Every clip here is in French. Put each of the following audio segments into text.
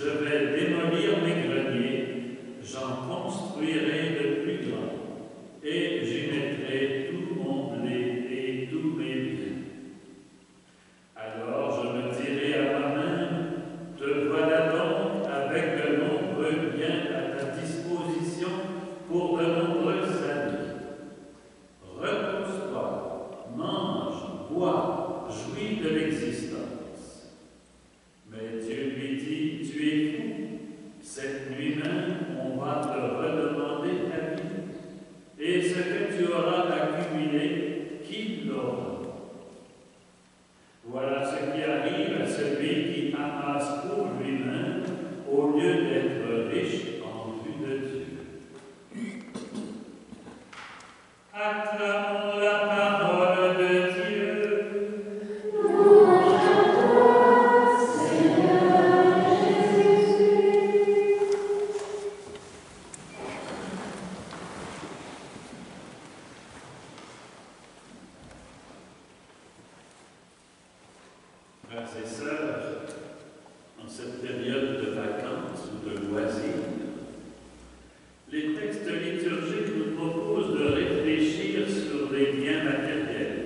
Je vais démolir mes greniers, j'en construirai de plus grands, et j'y mettrai tout mon blé et tous mes biens. Alors je me dirai à moi-même, te voilà donc avec de nombreux biens à ta disposition pour de nombreuses années. Repose-toi, mange, bois, jouis de l'existence. Mais Dieu lui dit, tu es fou, cette nuit même on va te redemander ta vie, et ce que tu auras accumulé, qui l'aura? Voilà ce qui arrive à celui qui amasse pour lui-même au lieu d'être riche en vue de Dieu. Acclamons la parole de Dieu. Louange à toi, Seigneur Jésus. Frères et sœurs, en cette période de vacances ou de loisirs, les textes liturgiques nous proposent de réfléchir sur les biens matériels.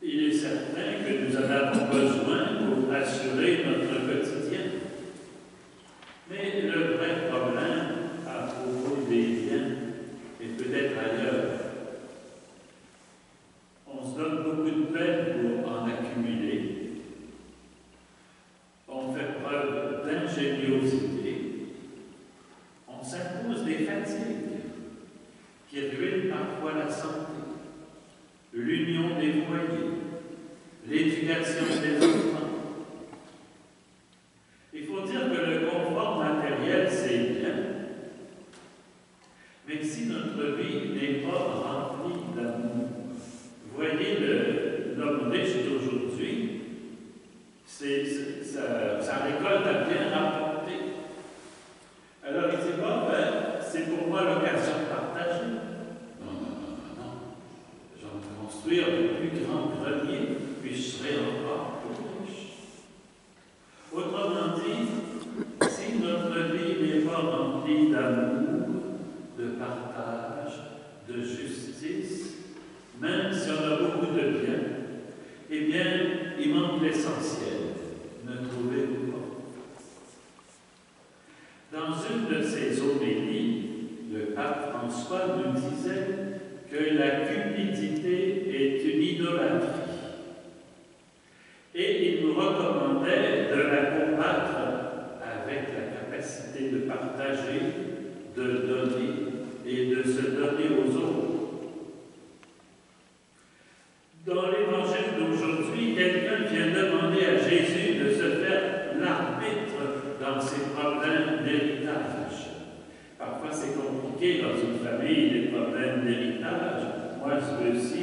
Il est certain que nous en avons besoin pour assurer notre quotidien. Mais le vrai problème à propos des biens est peut-être ailleurs. On se donne beaucoup de peine pour en accumuler. On fait preuve d'ingéniosité. On s'impose des fatigues qui ruinent parfois la santé, l'union des foyers, l'éducation des enfants. Il faut dire que le confort matériel, c'est bien, mais si notre vie n'est pas remplie d'amour, voyez l'homme riche d'aujourd'hui, sa récolte a bien rapporté. Alors il dit, bon, c'est pour moi l'occasion de partager. Non. Je vais me construire le plus grand grenier, puis je serai encore plus riche. Autrement dit, si notre vie n'est pas remplie d'amour, de partage, de justice, même si on a beaucoup de biens, eh bien, il manque l'essentiel. Ne trouvez-vous pas? Dans une de ses homélies, le pape François nous disait que la cupidité est une idolâtrie. Et il nous recommandait de la combattre avec la capacité de partager, de donner et de se donner aux autres. Dans l'évangile d'aujourd'hui, quelqu'un vient demander à Jésus de se faire l'arbitre dans ses problèmes d'héritage. Parfois, c'est compliqué dans une famille, les problèmes d'héritage. Moi, je veux ci,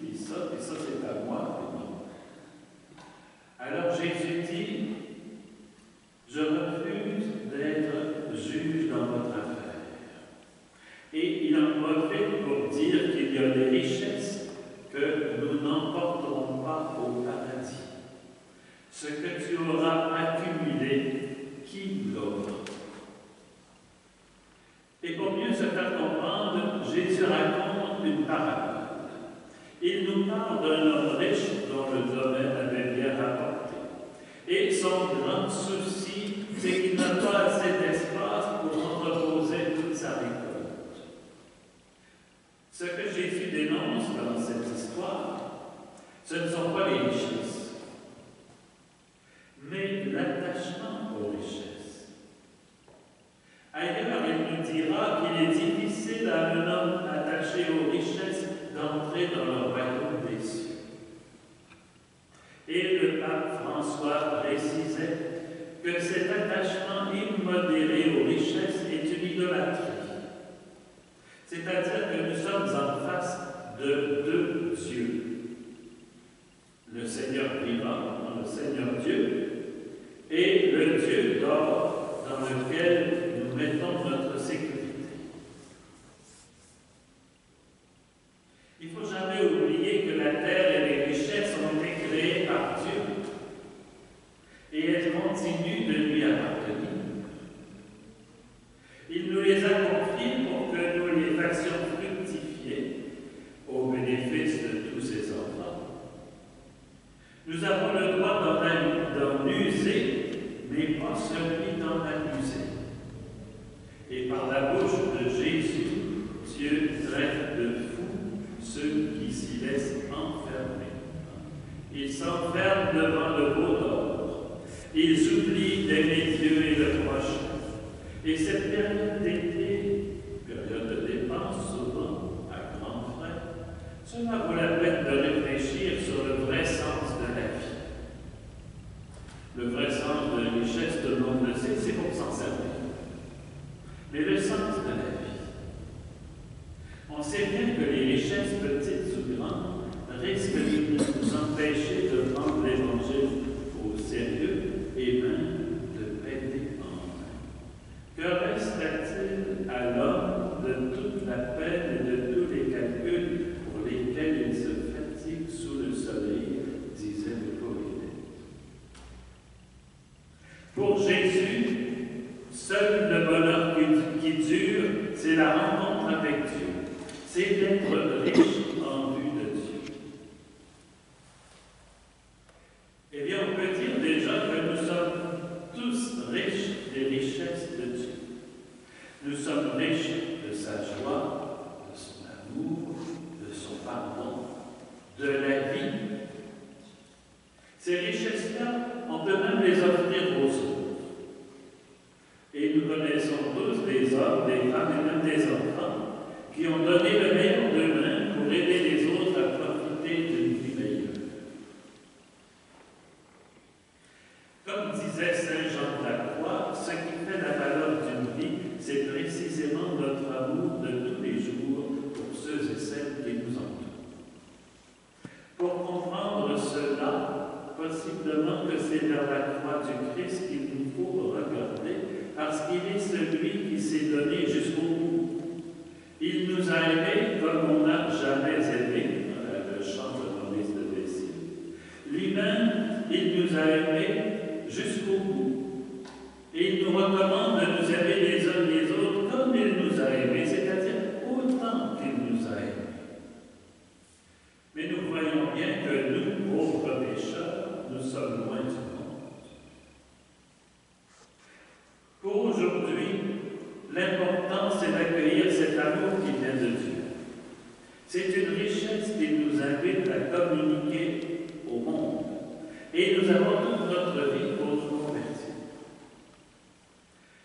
puis ça, c'est à moi, puis non. Alors Jésus dit, je refuse d'être juge dans votre affaire. Et il en profite pour dire qu'il y a des richesses que nous n'emporterons pas au paradis. Ce que tu auras accumulé, qui l'aura? Et pour mieux se faire comprendre, Jésus raconte une parabole. Il nous parle d'un homme riche dont le domaine avait bien rapporté. Et son grand souci, c'est qu'il n'a pas assez d'espace pour entreposer toute sa récolte. Ce que Jésus dénonce dans cette histoire, ce ne sont pas les richesses, mais l'attachement aux richesses. Ailleurs, il nous dira qu'il est difficile à un homme attaché aux richesses d'entrer dans le royaume des cieux. Et le pape François précisait que cet attachement immodéré aux richesses est une idolâtrie. C'est-à-dire que nous sommes en face de deux dieux. Le Seigneur vivant, le Seigneur Dieu, et le Dieu d'or dans lequel nous mettons notre sécurité. Il ne faut jamais oublier que la terre et les richesses ont été créées par Dieu. et elles continuent de lui appartenir. Il nous les a confiées pour que nous les fassions fructifier au bénéfice de tous ses enfants. Nous avons le droit d'en user, mais pas celui d'en abuser. Et par la bouche de Jésus, Dieu traite de fous ceux qui s'y laissent enfermer. Ils s'enferment devant le veau d'or. Ils oublient d'aimer Dieu et le prochain. Et cette période d'été, période de dépense souvent, à grands frais, cela vaut la peine de réfléchir sur le vrai sens de la vie. Le vrai sens de la richesse, tout le monde le sait, c'est pour s'en servir. Mais le sens de la vie. On sait bien que les richesses, petites ou grandes, risquent de nous empêcher de prendre l'Évangile au sérieux et même de péter en main. Que reste-t-il à l'homme de toute la peine et de tous les calculs pour lesquels il se fatigue sous le soleil, disait le poète. Pour Jésus, seul le bonheur qui dure, c'est la rencontre avec Dieu. C'est d'être riche en vue de Dieu. Eh bien, on peut dire déjà que nous sommes tous riches des richesses de Dieu. Nous sommes riches de sa joie, de son amour, de son pardon, de la vie. Ces richesses-là, on peut même les offrir aux autres. Et nous connaissons tous des hommes, des femmes et même des enfants qui ont donné le meilleur d'eux-mêmes pour aider les autres à profiter d'une vie meilleure. Comme disait Saint Jean de la Croix, ce qui fait la valeur d'une vie, c'est précisément notre amour de tous les jours pour ceux et celles qui nous entourent. Pour comprendre cela, possiblement que c'est vers la croix du Christ qu'il nous faut regarder, parce qu'il est celui qui s'est donné jusqu'au bout. Il nous a aimés comme on n'a jamais aimé, le chant de Maurice de Bessy. Lui-même, il nous a aimés jusqu'au bout. Et il nous recommande de nous aimer les uns les autres comme il nous a aimés, c'est-à-dire autant qu'il nous a aimés. Mais nous voyons bien que nous, pauvres pécheurs, nous sommes loin du monde. Pour aujourd'hui, l'important, c'est d'accueillir cet amour qui vient de Dieu. C'est une richesse qui nous invite à communiquer au monde. Et nous avons toute notre vie pour nous convertir.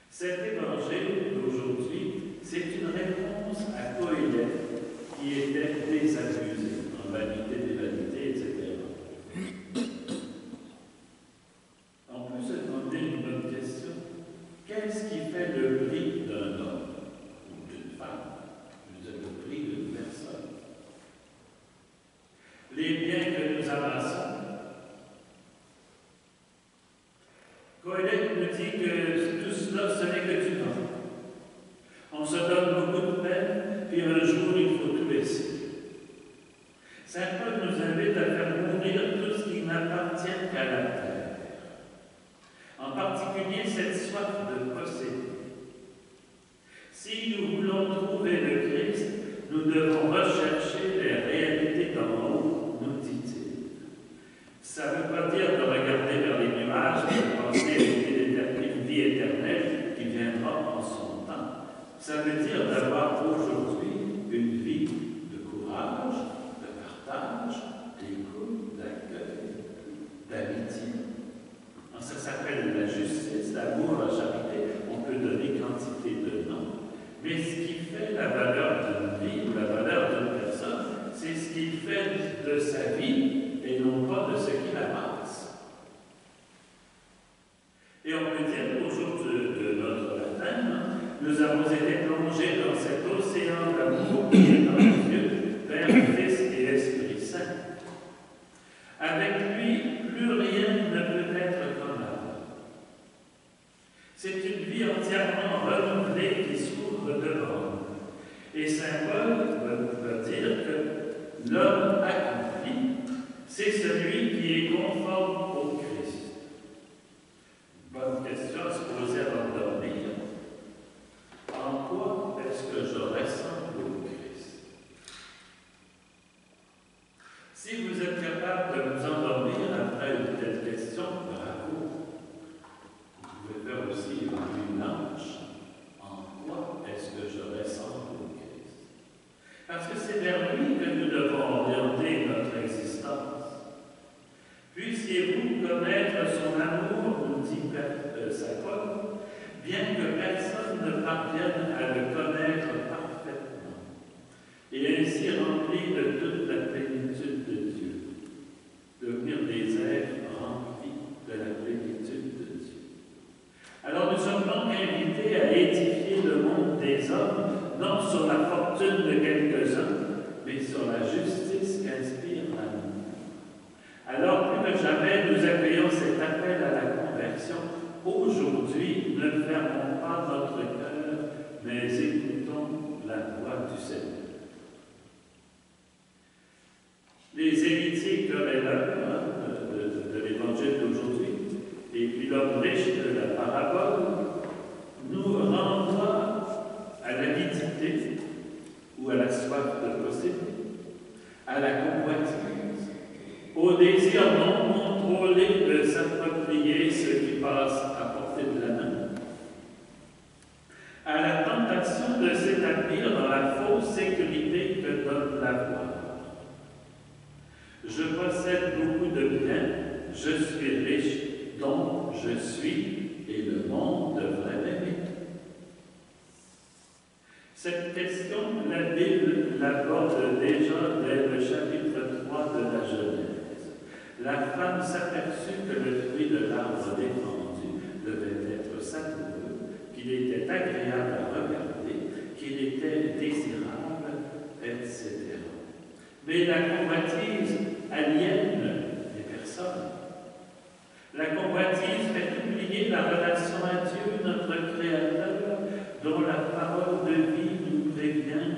Cet évangile d'aujourd'hui, c'est une réponse à Coëlette qui était désabusé en vanité des vanités, etc. On peut se demander une bonne question. Qu'est-ce qui fait le prix d'un homme ou d'une femme? Je veux dire, le prix d'une personne. Les biens que nous amassons. Coëlette nous dit que tout cela, ce n'est que du vent. On se donne beaucoup de peine, puis un jour, il faut tout laisser. Saint Paul nous invite à faire mourir tout ce qui n'appartient qu'à la terre. En particulier, cette soif de posséder. Si nous voulons trouver le Christ, nous devons rechercher les réalités d'en haut, nous dit-il. Ça ne veut pas dire de regarder vers les nuages et de penser à une vie éternelle qui viendra en son temps. Ça veut dire d'avoir aujourd'hui une vie de courage, de partage, d'écoute, d'accueil, d'amitié. Ça s'appelle la justice, l'amour, la charité. On peut donner quantité de noms. Mais ce qui fait la valeur d'une vie, la valeur d'une personne, c'est ce qu'il fait de sa vie et non pas de ce qui la passe. Et on peut dire qu'au jour de notre baptême, nous avons été plongés dans cet océan d'amour qui est en Dieu, Père, Fils et Esprit Saint. Avec lui, plus rien ne peut être comme avant. C'est une vie entièrement renouvelée qui s'ouvre devant nous. Et Saint Paul va dire que l'homme accompli, c'est celui qui est conforme au Christ. l'homme riche de la parabole nous renvoie à l'avidité ou à la soif de posséder, à la convoitise, au désir non contrôlé de s'approprier ce qui passe à portée de la main, à la tentation de s'établir dans la fausse sécurité que donne l'avoir. Je possède beaucoup de biens, je suis riche, donc je suis, et le monde devrait m'aimer. Cette question, la Bible l'aborde déjà dès le chapitre 3 de la Genèse. La femme s'aperçut que le fruit de l'arbre défendu devait être savoureux, qu'il était agréable à regarder, qu'il était désirable, etc. Mais la convoitise aliène les personnes. La convoitise fait oublier la relation à Dieu, notre Créateur, dont la parole de vie nous prévient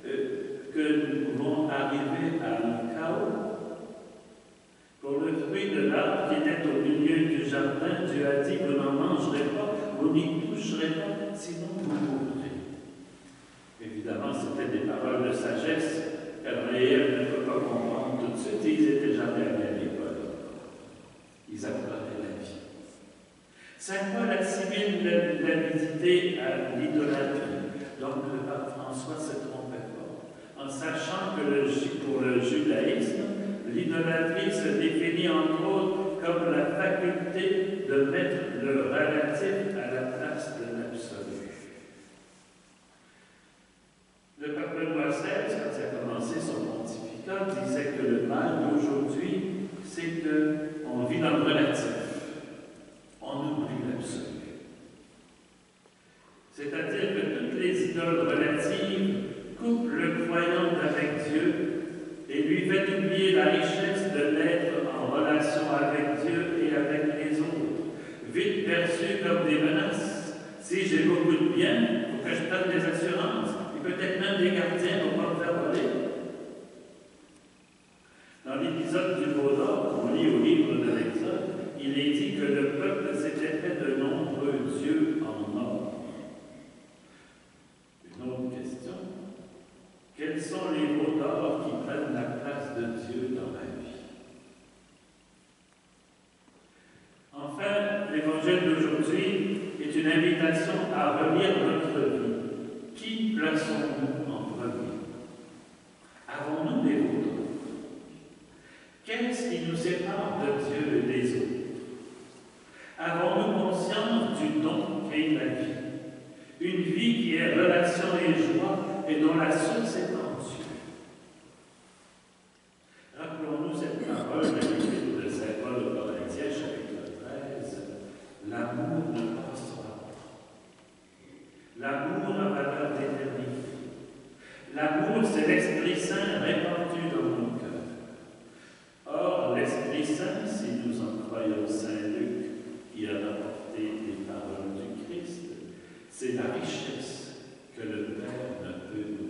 que nous pouvons arriver à un chaos. Pour le fruit de l'arbre qui était au milieu du jardin, Dieu a dit, vous n'en mangerez pas, vous n'y toucherez pas, sinon vous mourrez. Évidemment, c'était des paroles de sagesse qu'Adam et Ève ne peuvent pas comprendre tout de suite, ils n'étaient jamais allés à l'école. Ils apprenaient la vie. Saint Paul assimile l'avidité à l'idolâtrie. Donc le pape François ne se trompait pas. En sachant que pour le judaïsme, l'idolâtrie se définit entre autres comme la faculté de mettre le relatif à la place de l'absolu. Le pape Benoît XVI, quand il a commencé son pontificat, disait que le mal d'aujourd'hui, c'est qu'on vit dans le relatif. On oublie l'absolu. C'est-à-dire que toutes les idoles relatives coupent le croyant avec Dieu et lui fait oublier la richesse de l'être en relation avec Dieu et avec les autres, vite perçues comme des menaces. Si j'ai beaucoup de biens, il faut que je donne des assurances, et peut-être même des gardiens pour ne pas me faire voler. Dans l'épisode du veau d'or, qu'on lit au livre de l'Exode, il est dit que le peuple s'était fait de nombreux dieux en or. Une autre question. Quels sont les veaux d'or qui prennent la place de Dieu dans ma vie? Enfin, l'évangile d'aujourd'hui est une invitation à relire notre vie. Qui plaçons-nous en premier? Avons-nous des veaux d'or? Qu'est-ce qui nous sépare de Dieu et des autres? Avons-nous conscience du don qu'est la vie? Une vie qui est relation et joie et dont la source est en Dieu. Rappelons-nous cette parole de l'Épître de Saint Paul aux Corinthiens, chapitre 13. L'amour ne passera pas. L'amour a valeur d'éternité. L'amour, c'est l'Esprit Saint répandu dans mon cœur. Or, l'Esprit Saint, si nous en croyons Saint Luc, qui a rapporté les paroles du Christ, c'est la richesse que le Père ne peut nous